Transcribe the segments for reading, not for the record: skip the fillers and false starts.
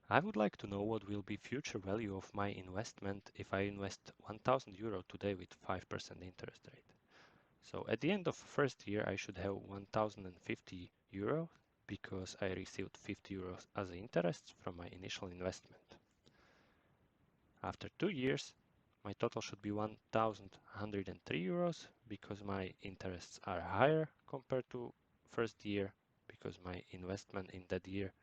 I would like to know what will be future value of my investment if I invest 1000 euro today with 5% interest rate. So at the end of the first year, I should have 1050 euro because I received 50 euros as interest from my initial investment. After 2 years, my total should be 1103 euros because my interests are higher compared to first year because my investment in that year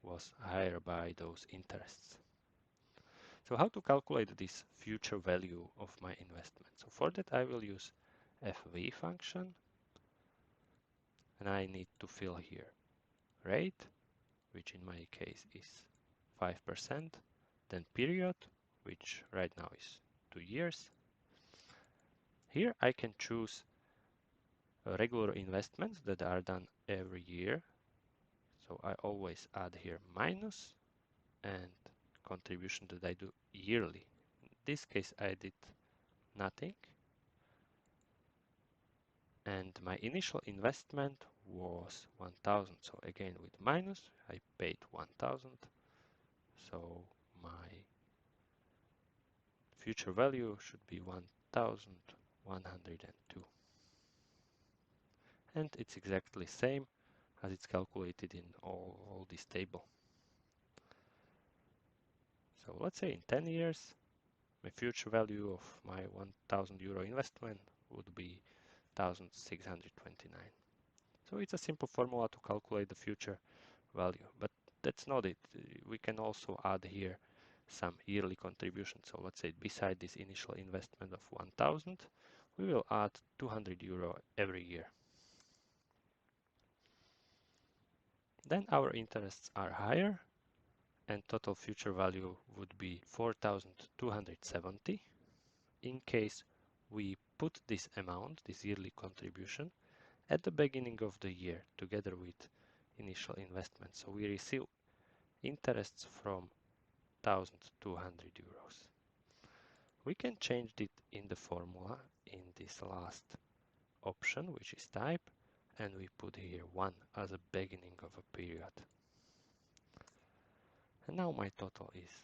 was higher by those interests. So how to calculate this future value of my investment? So for that I will use FV function, and I need to fill here rate, which in my case is 5%, then period, which right now is 2 years. Here I can choose regular investments that are done every year. So I always add here minus and contribution that I do yearly. In this case I did nothing. And my initial investment was 1000. So again with minus, I paid 1000. So my future value should be 1102. And it's exactly the same as it's calculated in all this table. So let's say in 10 years, my future value of my 1000 euro investment would be 1629. So it's a simple formula to calculate the future value, but that's not it. We can also add here some yearly contribution. So let's say beside this initial investment of 1000, we will add 200 euro every year. Then our interests are higher and total future value would be 4270 in case we put this amount, this yearly contribution, at the beginning of the year together with initial investment. So we receive interests from 1200 euros. We can change it in the formula in this last option, which is type, and we put here 1 as a beginning of a period. And now my total is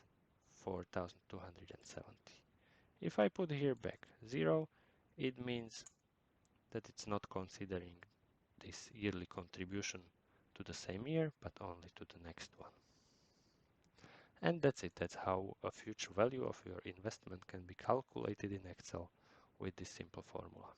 4270. If I put here back 0, it means that it's not considering this yearly contribution to the same year, but only to the next one. And that's it. That's how a future value of your investment can be calculated in Excel with this simple formula.